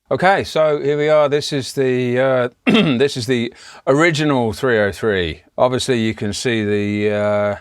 Okay, so here we are. This is the this is the original 303. Obviously, you can see the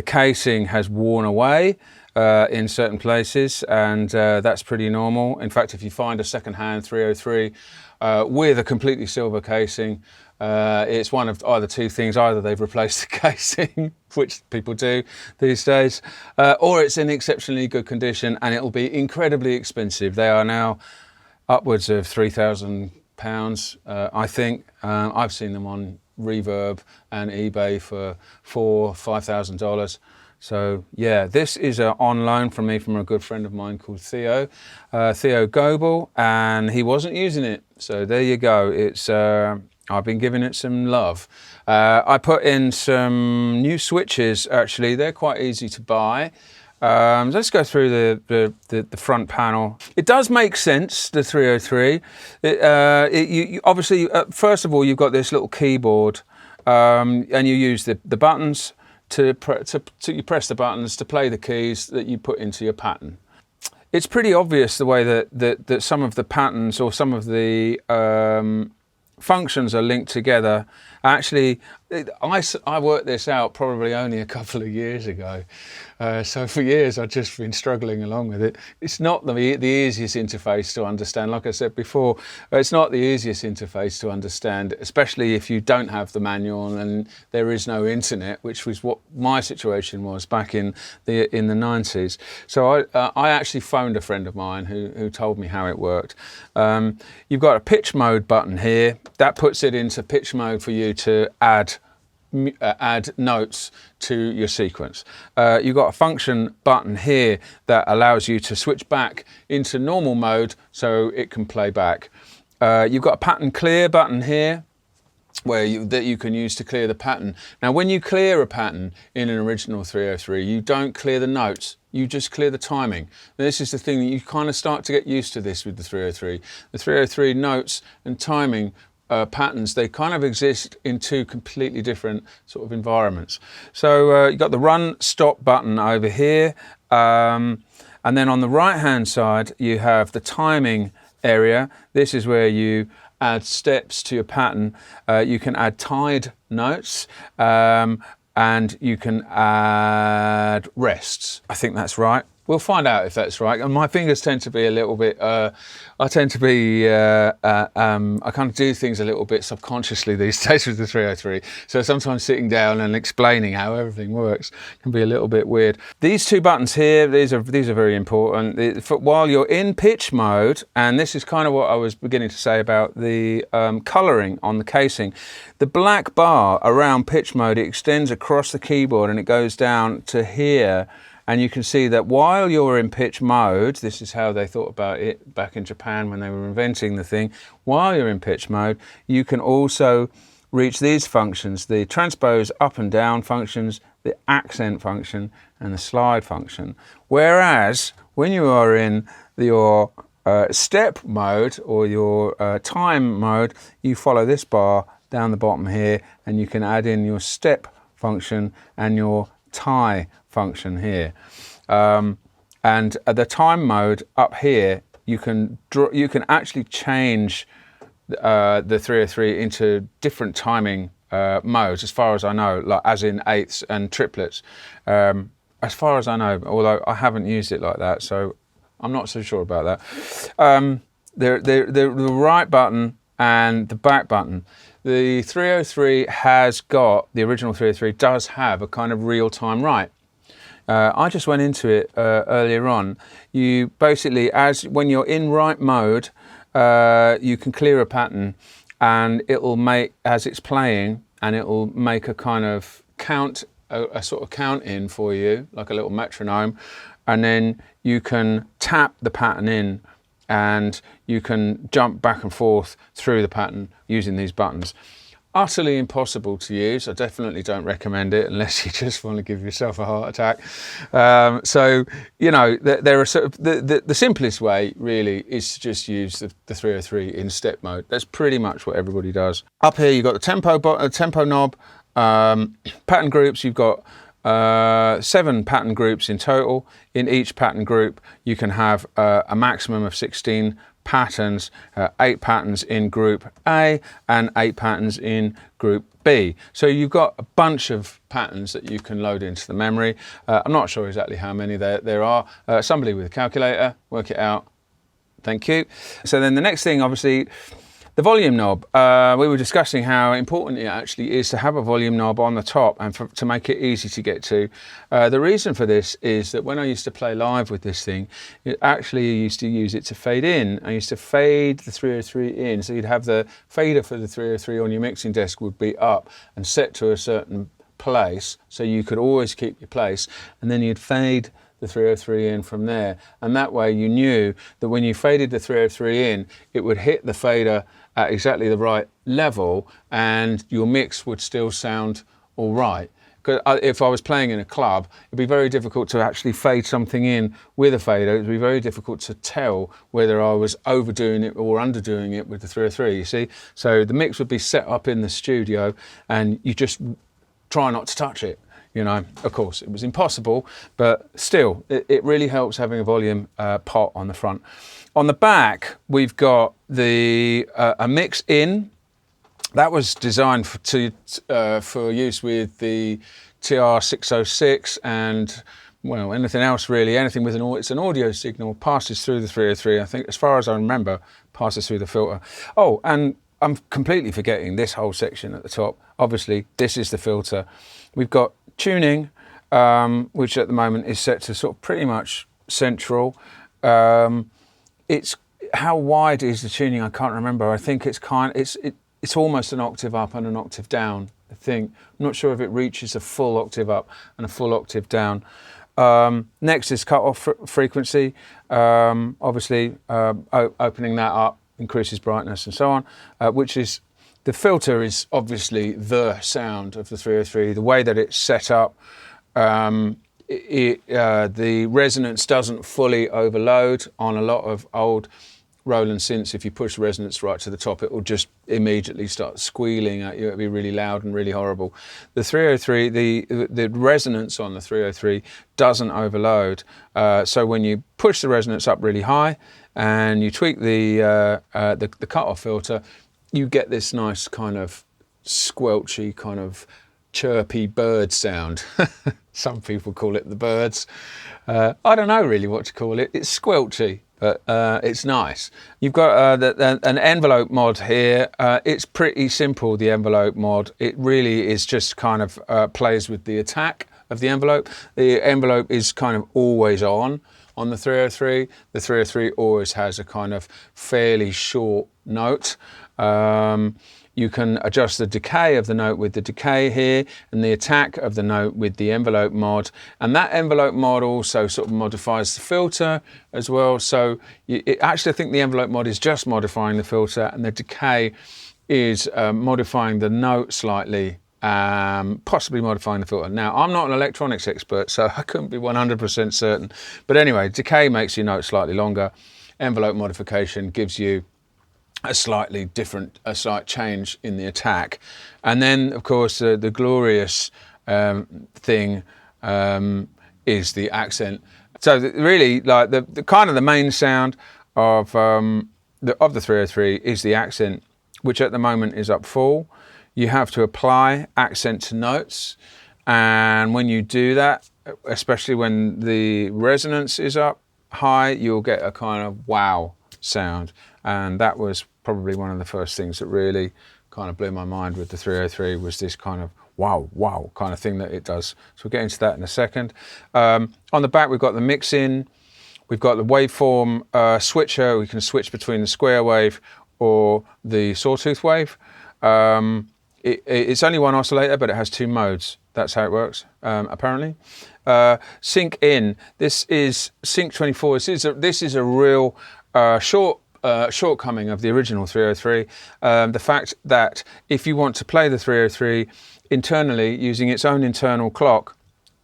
casing has worn away in certain places, and that's pretty normal. In fact, if you find a second-hand 303 with a completely silver casing, it's one of either two things. Either they've replaced the casing, which people do these days, or it's in exceptionally good condition, and it'll be incredibly expensive. They are now upwards of £3,000, I think. I've seen them on Reverb and eBay for $4,000–5,000. So yeah, this is on loan from me from a good friend of mine called Theo Goebel, and he wasn't using it. So there you go. It's I've been giving it some love. I put in some new switches. Actually, they're quite easy to buy. Let's go through the front panel. It does make sense, the 303. You obviously, first of all, you've got this little keyboard, and you use the buttons you press the buttons to play the keys that you put into your pattern. It's pretty obvious the way that some of the patterns or some of the functions are linked together. Actually, I worked this out probably only a couple of years ago. So for years I've just been struggling along with it. It's not the easiest interface to understand. Like I said before, it's not the easiest interface to understand, especially if you don't have the manual and there is no internet, which was what my situation was back in the 90s. So I actually phoned a friend of mine who told me how it worked. You've got a pitch mode button here. That puts it into pitch mode for you to add notes to your sequence. You've got a function button here that allows you to switch back into normal mode so it can play back. You've got a pattern clear button here that you can use to clear the pattern. Now, when you clear a pattern in an original 303, you don't clear the notes, you just clear the timing. Now, this is the thing that you kind of start to get used to this with the 303. The 303 notes and timing patterns, they kind of exist in two completely different sort of environments. So you've got the run stop button over here, and then on the right hand side you have the timing area. This is where you add steps to your pattern. You can add tied notes, and you can add rests. I think that's right. We'll find out if that's right. And my fingers tend to be a little bit, I kind of do things a little bit subconsciously these days with the 303. So sometimes sitting down and explaining how everything works can be a little bit weird. These two buttons here, these are very important. While you're in pitch mode, and this is kind of what I was beginning to say about the coloring on the casing, the black bar around pitch mode, it extends across the keyboard and it goes down to here. And you can see that while you're in pitch mode, this is how they thought about it back in Japan when they were inventing the thing, while you're in pitch mode, you can also reach these functions, the transpose up and down functions, the accent function, and the slide function. Whereas when you are in your step mode or your time mode, you follow this bar down the bottom here, and you can add in your step function and your tie function here, and at the time mode up here, you can actually change the 303 into different timing modes, as far as I know, like as in eighths and triplets. As far as I know, although I haven't used it like that, so I'm not so sure about that. The right button and the back button. The 303 has got, the original 303 does have a kind of real-time right. I just went into it earlier on. You basically, when you're in right mode, you can clear a pattern and it will make, as it's playing, and it will make a kind of count, a sort of count in for you, like a little metronome, and then you can tap the pattern in and you can jump back and forth through the pattern using these buttons. Utterly impossible to use. I definitely don't recommend it unless you just want to give yourself a heart attack. So, you know, there are sort of the simplest way really is to just use the 303 in step mode. That's pretty much what everybody does. Up here you've got the tempo knob, pattern groups. You've got 7 pattern groups in total. In each pattern group you can have a maximum of 16 patterns, 8 patterns in group A and 8 patterns in group B. So you've got a bunch of patterns that you can load into the memory. I'm not sure exactly how many there are. Somebody with a calculator, work it out. Thank you. So then the next thing, obviously, the volume knob. We were discussing how important it actually is to have a volume knob on the top and to make it easy to get to. The reason for this is that when I used to play live with this thing, I used to use it to fade in. I used to fade the 303 in, so you'd have the fader for the 303 on your mixing desk would be up and set to a certain place, so you could always keep your place, and then you'd fade the 303 in from there, and that way you knew that when you faded the 303 in, it would hit the fader at exactly the right level and your mix would still sound all right. Because if I was playing in a club, it'd be very difficult to actually fade something in with a fader. It'd be very difficult to tell whether I was overdoing it or underdoing it with the 303, you see. So the mix would be set up in the studio and you just try not to touch it. You know, of course, it was impossible, but still, it really helps having a volume pot on the front. On the back, we've got a mix in. That was designed for use with the TR-606 and, well, anything else really. Anything with it's an audio signal, passes through the 303. I think, as far as I remember, passes through the filter. Oh, and I'm completely forgetting this whole section at the top. Obviously, this is the filter. We've got tuning, which at the moment is set to sort of pretty much central. It's how wide is the tuning? I can't remember. I think it's it's almost an octave up and an octave down. I think. I'm not sure if it reaches a full octave up and a full octave down. Next is cut-off frequency. Obviously, opening that up increases brightness and so on, which is. The filter is obviously the sound of the 303. The way that it's set up, the resonance doesn't fully overload on a lot of old Roland synths. If you push the resonance right to the top, it will just immediately start squealing at you. It'll be really loud and really horrible. The 303, the resonance on the 303 doesn't overload. So when you push the resonance up really high and you tweak the cutoff filter, you get this nice kind of squelchy, kind of chirpy bird sound. Some people call it the birds. I don't know really what to call it. It's squelchy, but it's nice. You've got an envelope mod here. It's pretty simple, the envelope mod. It really is just kind of plays with the attack of the envelope. The envelope is kind of always on the 303. The 303 always has a kind of fairly short note. You can adjust the decay of the note with the decay here and the attack of the note with the envelope mod. And that envelope mod also sort of modifies the filter as well. So actually I think the envelope mod is just modifying the filter and the decay is modifying the note slightly, possibly modifying the filter. Now, I'm not an electronics expert, so I couldn't be 100% certain. But anyway, decay makes your note slightly longer. Envelope modification gives you a slight change in the attack. And then, of course, the glorious thing is the accent. So really, like the kind of the main sound of the 303 is the accent, which at the moment is up full. You have to apply accent to notes, and when you do that, especially when the resonance is up high, you'll get a kind of wow sound. And that was probably one of the first things that really kind of blew my mind with the 303, was this kind of wow kind of thing that it does. So we'll get into that in a second. On the back, we've got the mix in. We've got the waveform switcher. We can switch between the square wave or the sawtooth wave. It's only one oscillator, but it has 2 modes. That's how it works, apparently. Sync in. This is Sync 24. This is a real shortcoming of the original 303. The fact that if you want to play the 303 internally using its own internal clock,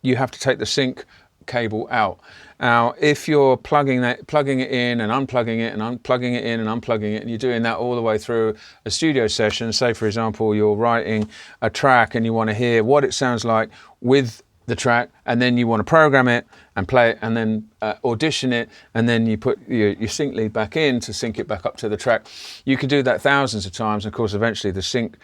you have to take the sync cable out. Now, if you're plugging it in and unplugging it and unplugging it in and unplugging it, and you're doing that all the way through a studio session, say for example you're writing a track and you want to hear what it sounds like with the track, and then you want to program it and play it, and then audition it, and then you put your sync lead back in to sync it back up to the track. You can do that thousands of times. Of course, eventually the sync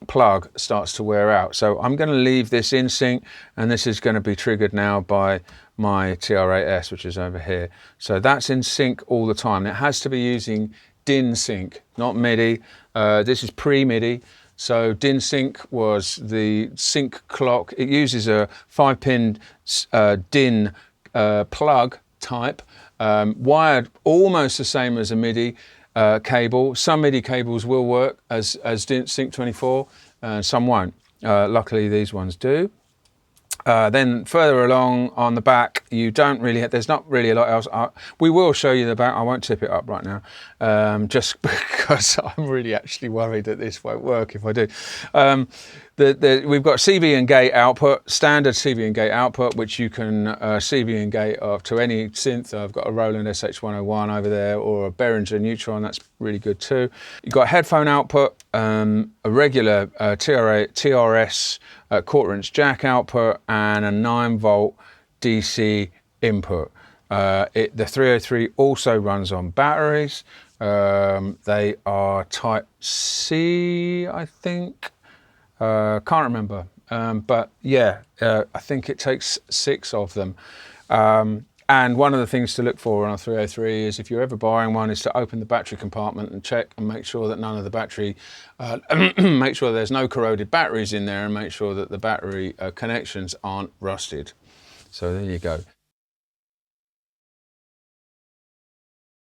plug starts to wear out. So I'm going to leave this in sync, and this is going to be triggered now by my TR8S, which is over here. So that's in sync all the time. It has to be using DIN sync, not MIDI. This is pre-MIDI. So DIN sync was the sync clock. It uses a 5-pin DIN plug type, wired almost the same as a MIDI cable. Some MIDI cables will work as DIN sync 24, some won't. Luckily these ones do. Then further along on the back, you don't really have, there's not really a lot else. We will show you the back. I won't tip it up right now, just because I'm really actually worried that this won't work if I do. We've got CV and gate output, standard CV and gate output, which you can CV and gate up to any synth. I've got a Roland SH101 over there, or a Behringer Neutron, that's really good too. You've got headphone output, a regular TRS 1/4-inch jack output, and a 9-volt DC input. The 303 also runs on batteries. They are Type C, I think. Can't remember, but yeah, I think it takes 6 of them. And one of the things to look for on a 303 is, if you're ever buying one, is to open the battery compartment and check and make sure that none of the battery, make sure there's no corroded batteries in there, and make sure that the battery connections aren't rusted. So there you go.